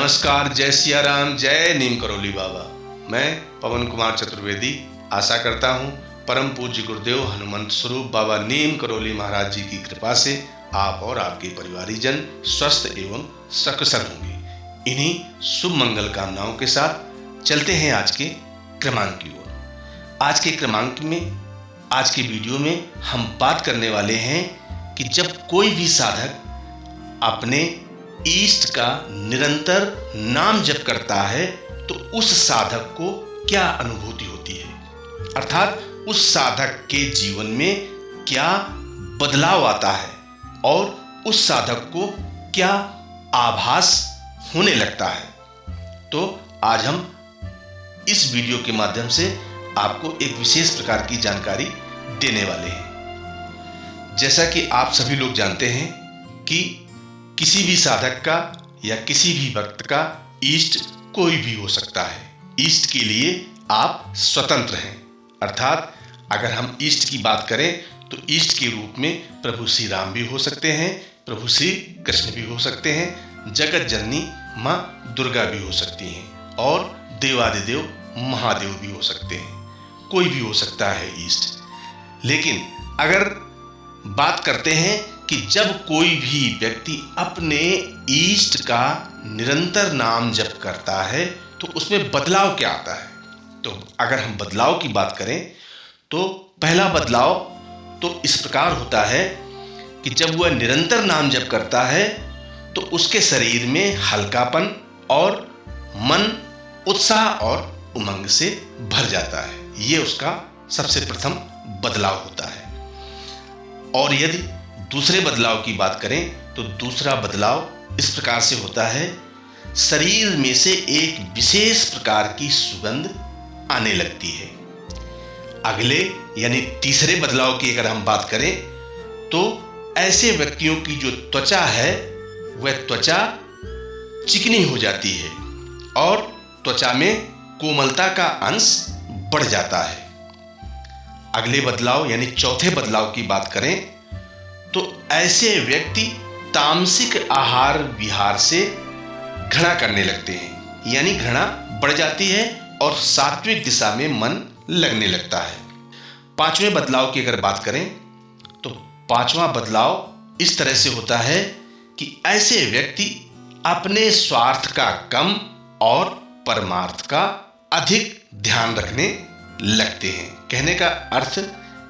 नमस्कार, जय सिया राम, जय नीम करौली बाबा। मैं पवन कुमार चतुर्वेदी आशा करता हूँ परम पूज्य गुरुदेव हनुमंत स्वरूप बाबा नीम करौली महाराज जी की कृपा से आप और आपके परिवारीजन स्वस्थ एवं सकुशल होंगे। इन्हीं शुभ मंगल कामनाओं के साथ चलते हैं आज के क्रमांक की ओर। आज के क्रमांक में, आज के वीडियो में हम बात करने वाले हैं कि जब कोई भी साधक अपने ईष्ट का निरंतर नाम जप करता है तो उस साधक को क्या अनुभूति होती है, अर्थात उस साधक के जीवन में क्या बदलाव आता है और उस साधक को क्या आभास होने लगता है। तो आज हम इस वीडियो के माध्यम से आपको एक विशेष प्रकार की जानकारी देने वाले हैं। जैसा कि आप सभी लोग जानते हैं कि किसी भी साधक का या किसी भी भक्त का ईष्ट कोई भी हो सकता है। ईष्ट के लिए आप स्वतंत्र हैं, अर्थात अगर हम ईष्ट की बात करें तो ईष्ट के रूप में प्रभु श्री राम भी हो सकते हैं, प्रभु श्री कृष्ण भी हो सकते हैं, जगत जननी माँ दुर्गा भी हो सकती हैं और देवादिदेव महादेव भी हो सकते हैं। कोई भी हो सकता है ईष्ट। लेकिन अगर बात करते हैं कि जब कोई भी व्यक्ति अपने ईष्ट का निरंतर नाम जप करता है तो उसमें बदलाव क्या आता है। तो अगर हम बदलाव की बात करें तो पहला बदलाव तो इस प्रकार होता है कि जब वह निरंतर नाम जप करता है तो उसके शरीर में हल्कापन और मन उत्साह और उमंग से भर जाता है। ये उसका सबसे प्रथम बदलाव होता है। और यदि दूसरे बदलाव की बात करें तो दूसरा बदलाव इस प्रकार से होता है, शरीर में से एक विशेष प्रकार की सुगंध आने लगती है। अगले यानी तीसरे बदलाव की अगर हम बात करें तो ऐसे व्यक्तियों की जो त्वचा है वह त्वचा चिकनी हो जाती है और त्वचा में कोमलता का अंश बढ़ जाता है। अगले बदलाव यानी चौथे बदलाव की बात करें तो ऐसे व्यक्ति तामसिक आहार विहार से घृणा करने लगते हैं, यानी घृणा बढ़ जाती है और सात्विक दिशा में मन लगने लगता है। पांचवें बदलाव की अगर बात करें तो पांचवा बदलाव इस तरह से होता है कि ऐसे व्यक्ति अपने स्वार्थ का कम और परमार्थ का अधिक ध्यान रखने लगते हैं। कहने का अर्थ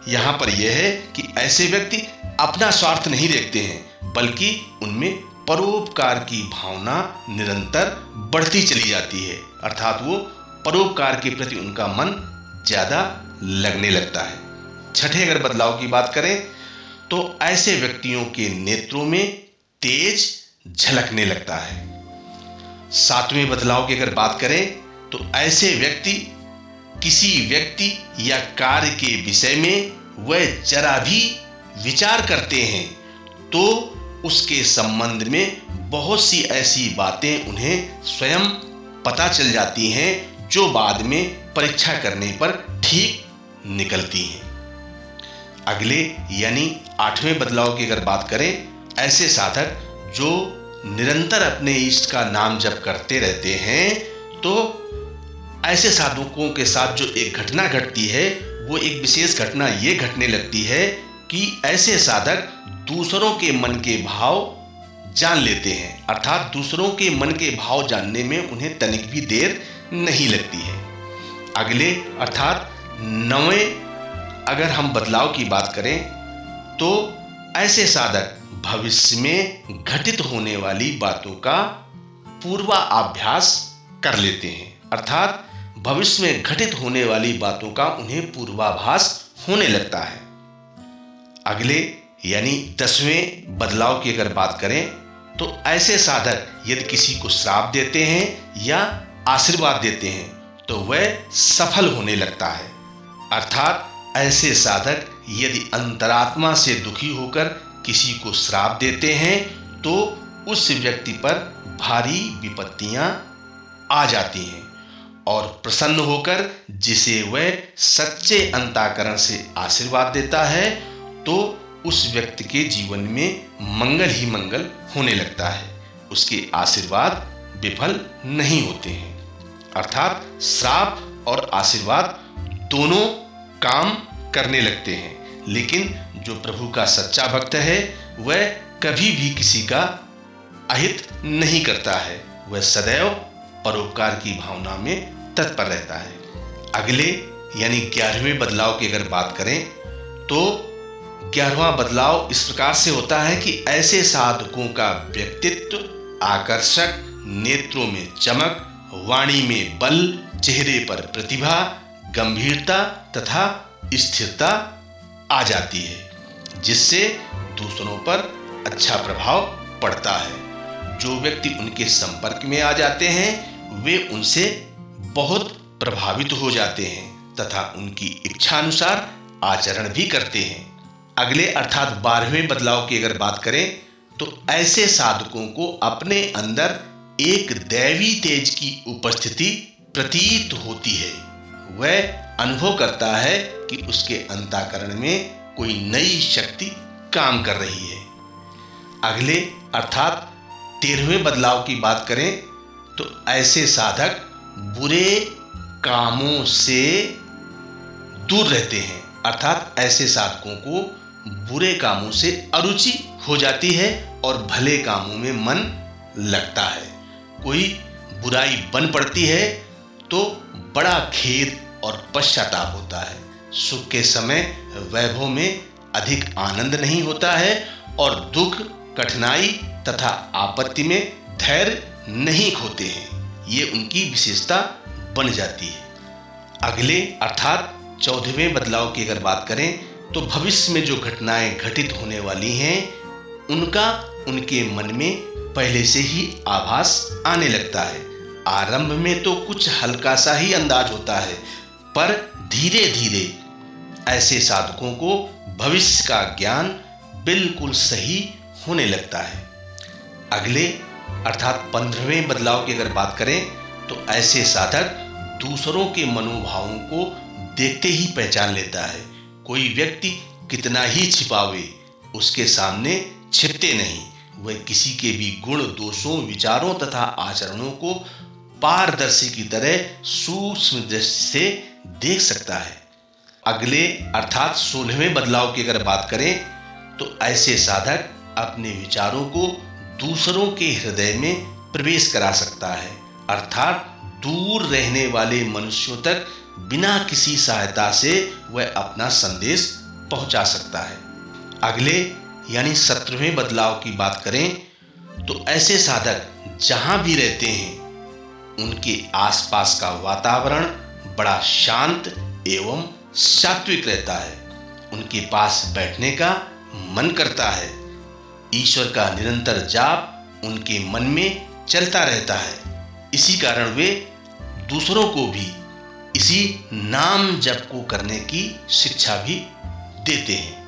यहां पर यह है कि ऐसे व्यक्ति अपना स्वार्थ नहीं देखते हैं बल्कि उनमें परोपकार की भावना निरंतर बढ़ती चली जाती है, अर्थात वो परोपकार के प्रति उनका मन ज्यादा लगने लगता है। छठे अगर बदलाव की बात करें तो ऐसे व्यक्तियों के नेत्रों में तेज झलकने लगता है। सातवें बदलाव की अगर बात करें तो ऐसे व्यक्ति किसी व्यक्ति या कार्य के विषय में वह जरा भी विचार करते हैं तो उसके संबंध में बहुत सी ऐसी बातें उन्हें स्वयं पता चल जाती हैं जो बाद में परीक्षा करने पर ठीक निकलती हैं। अगले यानी आठवें बदलाव की अगर बात करें, ऐसे साधक जो निरंतर अपने इष्ट का नाम जप करते रहते हैं तो ऐसे साधकों के साथ जो एक घटना घटती है वो एक विशेष घटना ये घटने लगती है कि ऐसे साधक दूसरों के मन के भाव जान लेते हैं, अर्थात दूसरों के मन के भाव जानने में उन्हें तनिक भी देर नहीं लगती है। अगले अर्थात नवें अगर हम बदलाव की बात करें तो ऐसे साधक भविष्य में घटित होने वाली बातों का पूर्वाभ्यास कर लेते हैं, अर्थात भविष्य में घटित होने वाली बातों का उन्हें पूर्वाभास होने लगता है। अगले यानी 10वें बदलाव की अगर बात करें तो ऐसे साधक यदि किसी को श्राप देते हैं या आशीर्वाद देते हैं तो वह सफल होने लगता है, अर्थात ऐसे साधक यदि अंतरात्मा से दुखी होकर किसी को श्राप देते हैं तो उस व्यक्ति पर भारी विपत्तियां आ जाती हैं और प्रसन्न होकर जिसे वह सच्चे अंतःकरण से आशीर्वाद देता है तो उस व्यक्ति के जीवन में मंगल ही मंगल होने लगता है। उसके आशीर्वाद विफल नहीं होते हैं। अर्थात श्राप और आशीर्वाद दोनों काम करने लगते हैं, लेकिन जो प्रभु का सच्चा भक्त है वह कभी भी किसी का अहित नहीं करता है। वह सदैव परोपकार की भावना में तत्पर रहता है। अगले यानी 11वें बदलाव की अगर बात करें तो 11वां बदलाव इस प्रकार से होता है कि ऐसे साधकों का व्यक्तित्व आकर्षक, नेत्रों में चमक, वाणी में बल, चेहरे पर प्रतिभा, गंभीरता तथा स्थिरता आ जाती है, जिससे दूसरों पर अच्छा प्रभाव पड़ता है। जो व्यक्ति उनके संपर्क में आ जाते हैं वे उनसे बहुत प्रभावित हो जाते हैं तथा उनकी इच्छा अनुसार आचरण भी करते हैं। अगले अर्थात 12वें बदलाव की अगर बात करें तो ऐसे साधकों को अपने अंदर एक दैवी तेज की उपस्थिति प्रतीत होती है। वह अनुभव करता है कि उसके अंतःकरण में कोई नई शक्ति काम कर रही है। अगले अर्थात 13वें बदलाव की बात करें तो ऐसे साधक बुरे कामों से दूर रहते हैं। अर्थात ऐसे साधकों को बुरे कामों से अरुचि हो जाती है और भले कामों में मन लगता है। कोई बुराई बन पड़ती है तो बड़ा खेद और पश्चाताप होता है। सुख के समय वैभव में अधिक आनंद नहीं होता है और दुख, कठिनाई तथा आपत्ति में धैर्य नहीं खोते हैं। ये उनकी विशेषता बन जाती है। अगले अर्थात 14वें बदलाव की अगर बात करें तो भविष्य में जो घटनाएं घटित होने वाली हैं उनका उनके मन में पहले से ही आभास आने लगता है। आरंभ में तो कुछ हल्का सा ही अंदाज होता है, पर धीरे धीरे ऐसे साधकों को भविष्य का ज्ञान बिल्कुल सही होने लगता है। अगले अर्थात 15वें बदलाव की अगर बात करें तो ऐसे साधक दूसरों के मनोभावों को देखते ही पहचान लेता है। कोई व्यक्ति कितना ही छिपावे उसके सामने छिपते नहीं। वह किसी के भी गुण, दोषों, विचारों तथा आचरणों को पारदर्शी की तरह सूक्ष्म दृष्टि से देख सकता है। अगले अर्थात 16वें बदलाव की अगर बात करें तो ऐसे साधक अपने विचारों को दूसरों के हृदय में प्रवेश करा सकता है। अर्थात दूर रहने वाले मनुष्यों तक बिना किसी सहायता से वह अपना संदेश पहुंचा सकता है। अगले यानी 17वें बदलाव की बात करें तो ऐसे साधक जहां भी रहते हैं उनके आसपास का वातावरण बड़ा शांत एवं सात्विक रहता है। उनके पास बैठने का मन करता है। ईश्वर का निरंतर जाप उनके मन में चलता रहता है। इसी कारण वे दूसरों को भी इसी नाम जप को करने की शिक्षा भी देते हैं।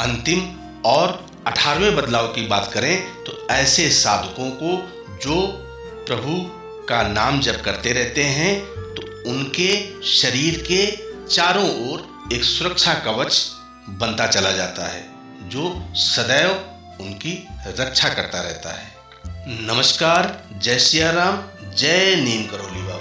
अंतिम और 18वें बदलाव की बात करें तो ऐसे साधकों को जो प्रभु का नाम जप करते रहते हैं तो उनके शरीर के चारों ओर एक सुरक्षा कवच बनता चला जाता है जो सदैव उनकी रक्षा करता रहता है। नमस्कार, जय सिया राम, जय नीम करोली बाबा।